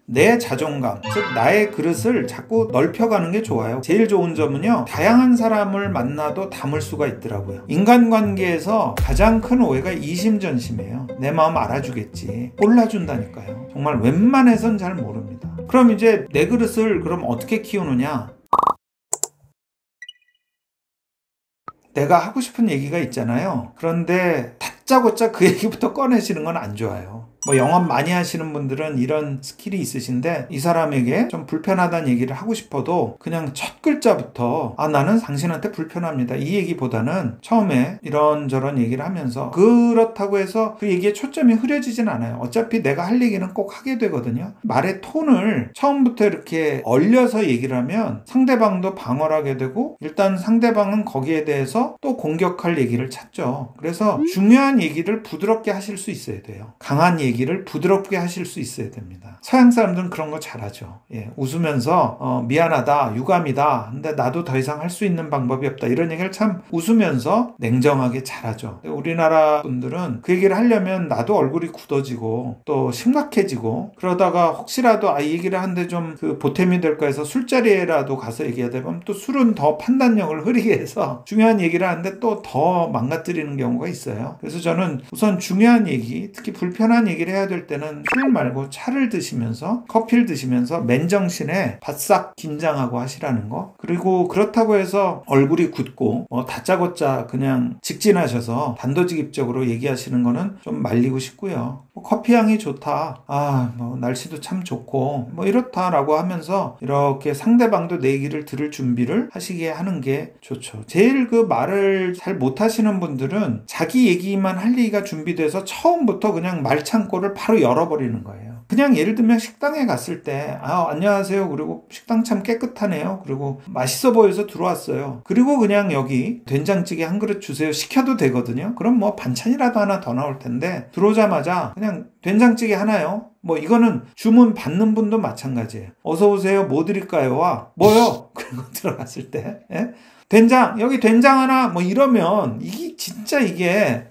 내 자존감, 즉 나의 그릇을 자꾸 넓혀가는 게 좋아요. 제일 좋은 점은요, 다양한 사람을 만나도 담을 수가 있더라고요. 인간관계에서 가장 큰 오해가 이심전심이에요. 내 마음 알아주겠지, 몰라준다니까요. 정말 웬만해선 잘 모릅니다. 그럼 이제 내 그릇을 그럼 어떻게 키우느냐? 내가 하고 싶은 얘기가 있잖아요. 그런데 다짜고짜 그 얘기부터 꺼내시는 건 안 좋아요. 뭐 영업 많이 하시는 분들은 이런 스킬이 있으신데, 이 사람에게 좀 불편하다는 얘기를 하고 싶어도 그냥 첫 글자부터 나는 당신한테 불편합니다, 이 얘기보다는 처음에 이런저런 얘기를 하면서, 그렇다고 해서 그 얘기에 초점이 흐려지진 않아요. 어차피 내가 할 얘기는 꼭 하게 되거든요. 말의 톤을 처음부터 이렇게 얼려서 얘기를 하면 상대방도 방어하게 되고, 일단 상대방은 거기에 대해서 또 공격할 얘기를 찾죠. 그래서 중요한 얘기를 부드럽게 하실 수 있어야 돼요. 강한 얘기를 부드럽게 하실 수 있어야 됩니다. 서양 사람들은 그런 거 잘하죠. 웃으면서 미안하다, 유감이다, 근데 나도 더 이상 할 수 있는 방법이 없다, 이런 얘기를 참 웃으면서 냉정하게 잘하죠. 우리나라 분들은 그 얘기를 하려면 나도 얼굴이 굳어지고 또 심각해지고, 그러다가 혹시라도 이 얘기를 하는데 좀 그 보탬이 될까 해서 술자리에라도 가서 얘기하다 보면 또 술은 더 판단력을 흐리게 해서 중요한 얘기를 하는데 또 더 망가뜨리는 경우가 있어요. 그래서 저는 우선 중요한 얘기, 특히 불편한 얘기를 해야 될 때는 술 말고 차를 드시면서, 커피를 드시면서 맨정신에 바싹 긴장하고 하시라는 거. 그리고 그렇다고 해서 얼굴이 굳고 다짜고짜 그냥 직진하셔서 단도직입적으로 얘기하시는 거는 좀 말리고 싶고요. 커피 향이 좋다, 날씨도 참 좋고 이렇다라고 하면서 이렇게 상대방도 내 얘기를 들을 준비를 하시게 하는 게 좋죠. 제일 그 말을 잘 못하시는 분들은 자기 얘기만 할 얘기가 준비돼서 처음부터 그냥 말창고를 바로 열어버리는 거예요. 그냥 예를 들면 식당에 갔을 때 안녕하세요, 그리고 식당 참 깨끗하네요, 그리고 맛있어 보여서 들어왔어요, 그리고 그냥 여기 된장찌개 한 그릇 주세요 시켜도 되거든요. 그럼 뭐 반찬이라도 하나 더 나올 텐데, 들어오자마자 그냥 된장찌개 하나요? 이거는 주문 받는 분도 마찬가지예요. 어서 오세요, 뭐 드릴까요?와 뭐요? 그리고 들어갔을 때 된장, 여기 된장 하나, 이러면 이게 진짜 이게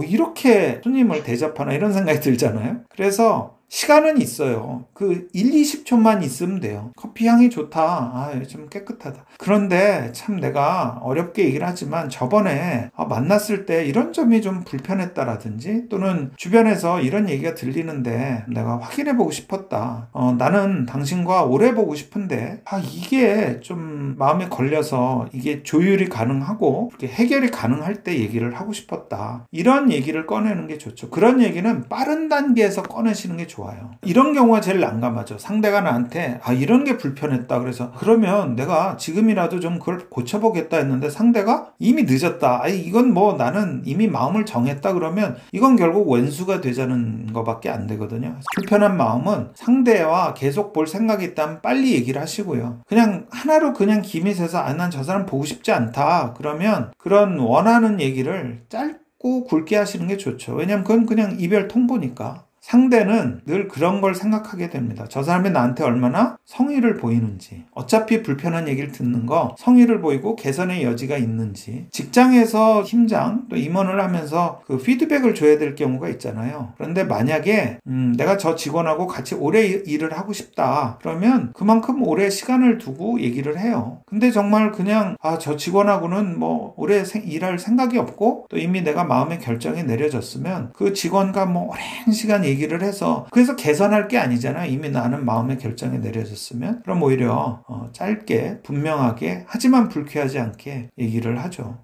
이렇게 손님을 대접하나, 이런 생각이 들잖아요. 그래서 시간은 있어요. 그 1, 20초만 있으면 돼요. 커피 향이 좋다, 좀 깨끗하다. 그런데 참 내가 어렵게 얘기를 하지만 저번에 만났을 때 이런 점이 좀 불편했다라든지, 또는 주변에서 이런 얘기가 들리는데 내가 확인해보고 싶었다, 나는 당신과 오래 보고 싶은데 이게 좀 마음에 걸려서 이게 조율이 가능하고 이렇게 해결이 가능할 때 얘기를 하고 싶었다, 이런 얘기를 꺼내는 게 좋죠. 그런 얘기는 빠른 단계에서 꺼내시는 게 좋아요. 이런 경우가 제일 난감하죠. 상대가 나한테 이런 게 불편했다, 그래서 그러면 내가 지금이라도 좀 그걸 고쳐보겠다 했는데 상대가 이미 늦었다, 이건 나는 이미 마음을 정했다, 그러면 이건 결국 원수가 되자는 것밖에 안 되거든요. 불편한 마음은 상대와 계속 볼 생각이 있다면 빨리 얘기를 하시고요. 그냥 하나로 그냥 김이 새서 난 저 사람 보고 싶지 않다, 그러면 그런 원하는 얘기를 짧고 굵게 하시는 게 좋죠. 왜냐면 그건 그냥 이별 통보니까. 상대는 늘 그런 걸 생각하게 됩니다. 저 사람이 나한테 얼마나 성의를 보이는지, 어차피 불편한 얘기를 듣는 거 성의를 보이고 개선의 여지가 있는지, 직장에서 팀장 또 임원을 하면서 그 피드백을 줘야 될 경우가 있잖아요. 그런데 만약에 내가 저 직원하고 같이 오래 일을 하고 싶다, 그러면 그만큼 오래 시간을 두고 얘기를 해요. 근데 정말 그냥 저 직원하고는 오래 일할 생각이 없고 또 이미 내가 마음의 결정이 내려졌으면 그 직원과 오랜 시간 얘기를 해서, 그래서 개선할 게 아니잖아요. 이미 나는 마음의 결정이 내려졌으면. 그럼 오히려 짧게 분명하게 하지만 불쾌하지 않게 얘기를 하죠.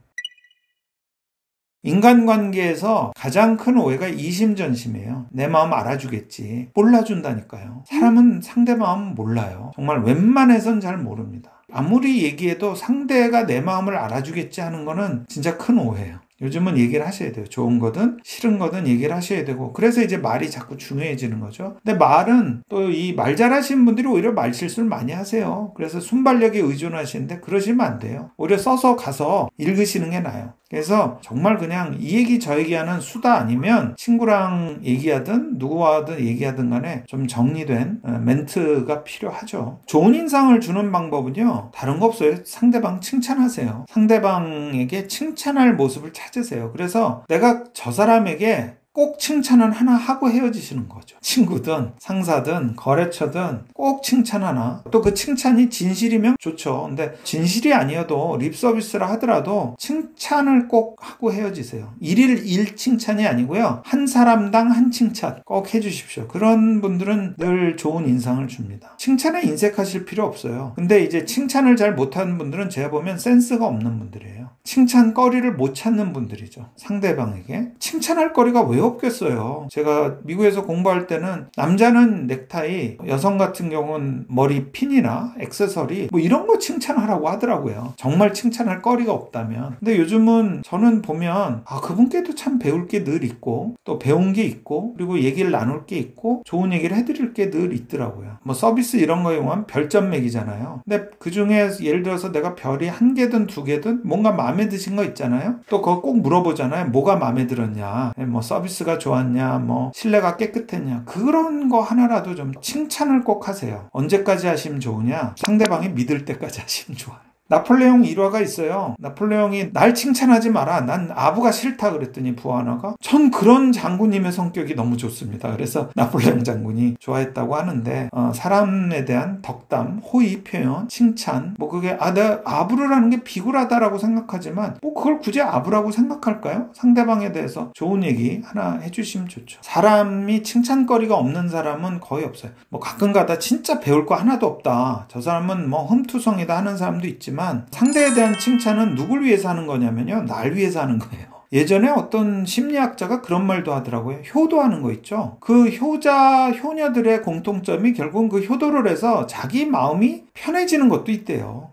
인간관계에서 가장 큰 오해가 이심전심이에요. 내 마음 알아주겠지, 몰라준다니까요. 사람은 상대 마음 몰라요. 정말 웬만해선 잘 모릅니다. 아무리 얘기해도 상대가 내 마음을 알아주겠지 하는 거는 진짜 큰 오해예요. 요즘은 얘기를 하셔야 돼요. 좋은 거든 싫은 거든 얘기를 하셔야 되고, 그래서 이제 말이 자꾸 중요해지는 거죠. 근데 말은 또 이 말 잘하시는 분들이 오히려 말 실수를 많이 하세요. 그래서 순발력에 의존하시는데 그러시면 안 돼요. 오히려 써서 가서 읽으시는 게 나아요. 그래서 정말 그냥 이 얘기 저 얘기하는 수다 아니면 친구랑 얘기하든 누구와든 얘기하든 간에 좀 정리된 멘트가 필요하죠. 좋은 인상을 주는 방법은요, 다른 거 없어요. 상대방 칭찬하세요. 상대방에게 칭찬할 모습을 찾으세요. 그래서 내가 저 사람에게 꼭 칭찬은 하나 하고 헤어지시는 거죠. 친구든 상사든 거래처든 꼭 칭찬 하나. 또 그 칭찬이 진실이면 좋죠. 근데 진실이 아니어도 립 서비스라 하더라도 칭찬을 꼭 하고 헤어지세요. 일일 일 칭찬이 아니고요. 한 사람당 한 칭찬 꼭 해주십시오. 그런 분들은 늘 좋은 인상을 줍니다. 칭찬에 인색하실 필요 없어요. 근데 이제 칭찬을 잘 못하는 분들은 제가 보면 센스가 없는 분들이에요. 칭찬거리를 못 찾는 분들이죠. 상대방에게. 칭찬할 거리가 왜 없겠어요. 제가 미국에서 공부할 때는 남자는 넥타이, 여성 같은 경우는 머리 핀이나 액세서리 뭐 이런 거 칭찬하라고 하더라고요. 정말 칭찬할 거리가 없다면. 근데 요즘은 저는 보면 그분께도 참 배울 게 늘 있고 또 배운 게 있고 그리고 얘기를 나눌 게 있고 좋은 얘기를 해드릴 게 늘 있더라고요. 뭐 서비스 이런 거에 의한 별점 매기잖아요. 근데 그중에 예를 들어서 내가 별이 1개든 2개든 뭔가 마음에 드신 거 있잖아요. 또 그거 꼭 물어보잖아요. 뭐가 마음에 들었냐, 뭐 서비스가 좋았냐, 뭐 실내가 깨끗했냐. 그런 거 하나라도 좀 칭찬을 꼭 하세요. 언제까지 하시면 좋으냐? 상대방이 믿을 때까지 하시면 좋아요. 나폴레옹 일화가 있어요. 나폴레옹이 날 칭찬하지 마라. 난 아부가 싫다 그랬더니 부하 하나가 전 그런 장군님의 성격이 너무 좋습니다. 그래서 나폴레옹 장군이 좋아했다고 하는데 사람에 대한 덕담, 호의 표현, 칭찬 뭐 그게 내가 아부를 하는 게 비굴하다라고 생각하지만 뭐 그걸 굳이 아부라고 생각할까요? 상대방에 대해서 좋은 얘기 하나 해주시면 좋죠. 사람이 칭찬거리가 없는 사람은 거의 없어요. 뭐 가끔가다 진짜 배울 거 하나도 없다. 저 사람은 뭐 흠투성이다 하는 사람도 있지만 상대에 대한 칭찬은 누굴 위해서 하는 거냐면요. 날 위해서 하는 거예요. 예전에 어떤 심리학자가 그런 말도 하더라고요. 효도하는 거 있죠. 그 효녀들의 공통점이 결국은 그 효도를 해서 자기 마음이 편해지는 것도 있대요.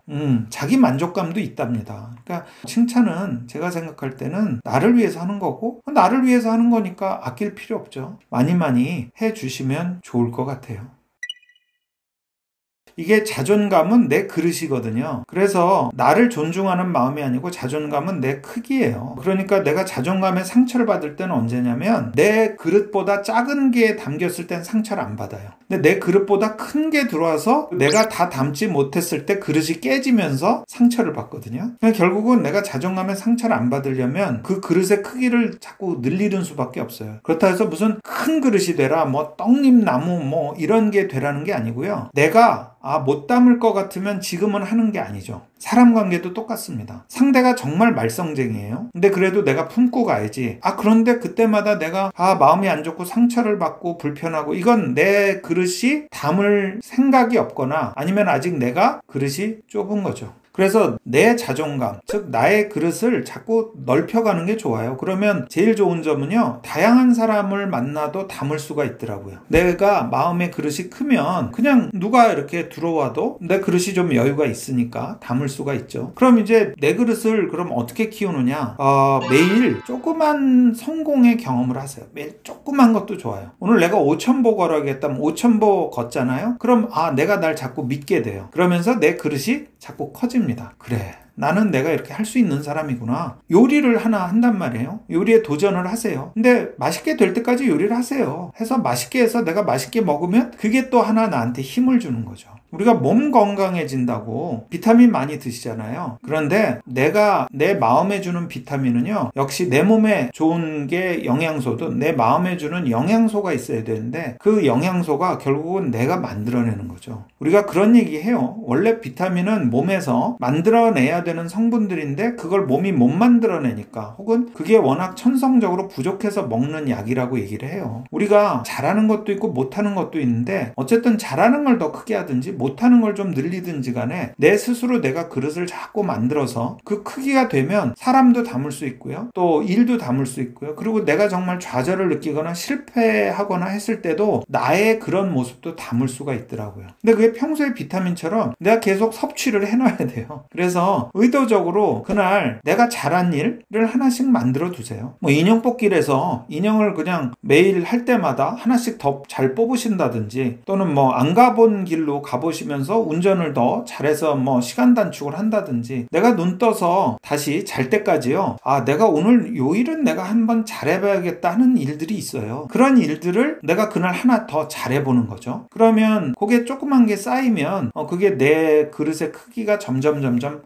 자기 만족감도 있답니다. 그러니까 칭찬은 제가 생각할 때는 나를 위해서 하는 거고 나를 위해서 하는 거니까 아낄 필요 없죠. 많이 해주시면 좋을 것 같아요. 이게 자존감은 내 그릇이거든요. 그래서 나를 존중하는 마음이 아니고 자존감은 내 크기예요. 그러니까 내가 자존감에 상처를 받을 때는 언제냐면 내 그릇보다 작은 게 담겼을 땐 상처를 안 받아요. 근데 내 그릇보다 큰 게 들어와서 내가 다 담지 못했을 때 그릇이 깨지면서 상처를 받거든요. 그러니까 결국은 내가 자존감에 상처를 안 받으려면 그 그릇의 크기를 자꾸 늘리는 수밖에 없어요. 그렇다 해서 무슨 큰 그릇이 되라, 뭐 떡잎 나무 뭐 이런 게 되라는 게 아니고요. 내가 못 담을 것 같으면 지금은 하는 게 아니죠. 사람 관계도 똑같습니다. 상대가 정말 말썽쟁이에요. 근데 그래도 내가 품고 가야지. 그런데 그때마다 내가 마음이 안 좋고 상처를 받고 불편하고 이건 내 그릇이 담을 생각이 없거나 아니면 아직 내가 그릇이 좁은 거죠. 그래서 내 자존감, 즉 나의 그릇을 자꾸 넓혀가는 게 좋아요. 그러면 제일 좋은 점은요. 다양한 사람을 만나도 담을 수가 있더라고요. 내가 마음의 그릇이 크면 그냥 누가 이렇게 들어와도 내 그릇이 좀 여유가 있으니까 담을 수가 있죠. 그럼 이제 내 그릇을 그럼 어떻게 키우느냐? 매일 조그만 성공의 경험을 하세요. 매일 조그만 것도 좋아요. 오늘 내가 5,000보 걸어야겠다면 5,000보 걷잖아요. 그럼 내가 날 자꾸 믿게 돼요. 그러면서 내 그릇이 자꾸 커집니다. 그래, 나는 내가 이렇게 할 수 있는 사람이구나. 요리를 하나 한단 말이에요. 요리에 도전을 하세요. 근데 맛있게 될 때까지 요리를 하세요. 해서 맛있게 해서 내가 맛있게 먹으면 그게 또 하나 나한테 힘을 주는 거죠. 우리가 몸 건강해진다고 비타민 많이 드시잖아요. 그런데 내가 내 마음에 주는 비타민은요, 역시 내 몸에 좋은 게 영양소도 내 마음에 주는 영양소가 있어야 되는데 그 영양소가 결국은 내가 만들어내는 거죠. 우리가 그런 얘기 해요. 원래 비타민은 몸에서 만들어내야 되는 성분들인데 그걸 몸이 못 만들어내니까 혹은 그게 워낙 천성적으로 부족해서 먹는 약이라고 얘기를 해요. 우리가 잘하는 것도 있고 못하는 것도 있는데 어쨌든 잘하는 걸 더 크게 하든지 못하는 걸 좀 늘리든지 간에 내 스스로 내가 그릇을 자꾸 만들어서 그 크기가 되면 사람도 담을 수 있고요. 또 일도 담을 수 있고요. 그리고 내가 정말 좌절을 느끼거나 실패하거나 했을 때도 나의 그런 모습도 담을 수가 있더라고요. 근데 그게 평소에 비타민처럼 내가 계속 섭취를 해놔야 돼요. 그래서 의도적으로 그날 내가 잘한 일을 하나씩 만들어 두세요. 뭐 인형 뽑기에서 인형을 그냥 매일 할 때마다 하나씩 더 잘 뽑으신다든지 또는 뭐 안 가본 길로 가보시는 돌아보시면서 운전을 더 잘해서 뭐 시간 단축을 한다든지, 내가 눈 떠서 다시 잘 때까지요, 아, 내가 오늘 요 일은 내가 한번 잘해봐야겠다 하는 일들이 있어요. 그런 일들을 내가 그날 하나 더 잘해보는 거죠. 그러면 그게 조그만 게 쌓이면 그게 내 그릇의 크기가 점점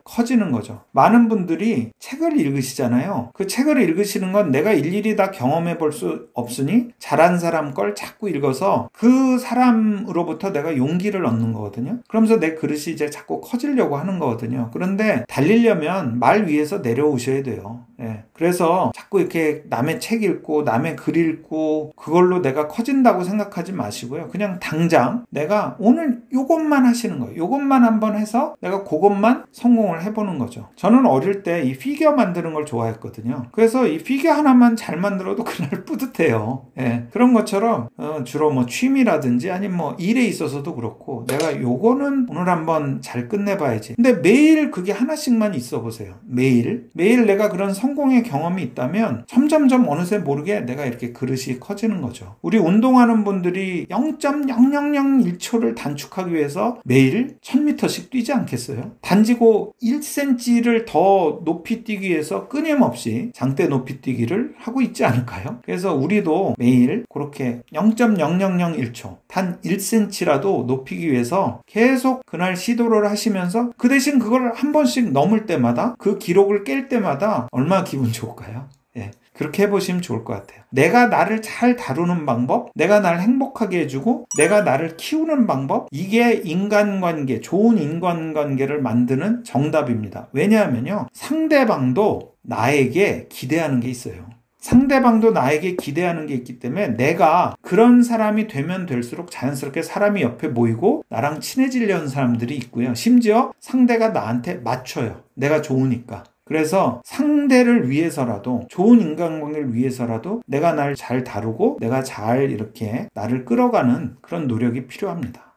커지는 거죠. 많은 분들이 책을 읽으시잖아요. 그 책을 읽으시는 건 내가 일일이 다 경험해 볼 수 없으니 잘한 사람 걸 자꾸 읽어서 그 사람으로부터 내가 용기를 얻는 거거든요. 그러면서 내 그릇이 이제 자꾸 커지려고 하는 거거든요. 그런데 달리려면 말 위에서 내려오셔야 돼요. 예. 그래서 자꾸 이렇게 남의 책 읽고 남의 글 읽고 그걸로 내가 커진다고 생각하지 마시고요. 그냥 당장 내가 오늘 요것만 하시는 거예요. 요것만 한번 해서 내가 그것만 성공을 해보는 거죠. 저는 어릴 때 이 피규어 만드는 걸 좋아했거든요. 그래서 이 피규어 하나만 잘 만들어도 그날 뿌듯해요. 예. 그런 것처럼 주로 뭐 취미라든지 아니면 뭐 일에 있어서도 그렇고 내가 요거는 오늘 한번 잘 끝내봐야지. 근데 매일 그게 하나씩만 있어 보세요. 매일 내가 그런 성공의 경험이 있다면 점점점 어느새 모르게 내가 이렇게 그릇이 커지는 거죠. 우리 운동하는 분들이 0.0001초를 단축하기 위해서 매일 1000m씩 뛰지 않겠어요? 단지고 1cm를 더 높이 뛰기 위해서 끊임없이 장대 높이 뛰기를 하고 있지 않을까요? 그래서 우리도 매일 그렇게 0.0001초 단 1cm라도 높이기 위해서 계속 그날 시도를 하시면서 그 대신 그걸 한 번씩 넘을 때마다 그 기록을 깰 때마다 얼마나 기분 좋을까요? 예. 그렇게 해보시면 좋을 것 같아요. 내가 나를 잘 다루는 방법, 내가 나를 행복하게 해주고 내가 나를 키우는 방법, 이게 인간관계, 좋은 인간관계를 만드는 정답입니다. 왜냐하면요, 상대방도 나에게 기대하는 게 있어요. 상대방도 나에게 기대하는 게 있기 때문에 내가 그런 사람이 되면 될수록 자연스럽게 사람이 옆에 모이고 나랑 친해지려는 사람들이 있고요. 심지어 상대가 나한테 맞춰요. 내가 좋으니까. 그래서 상대를 위해서라도, 좋은 인간관계를 위해서라도 내가 날 잘 다루고 내가 잘 이렇게 나를 끌어가는 그런 노력이 필요합니다.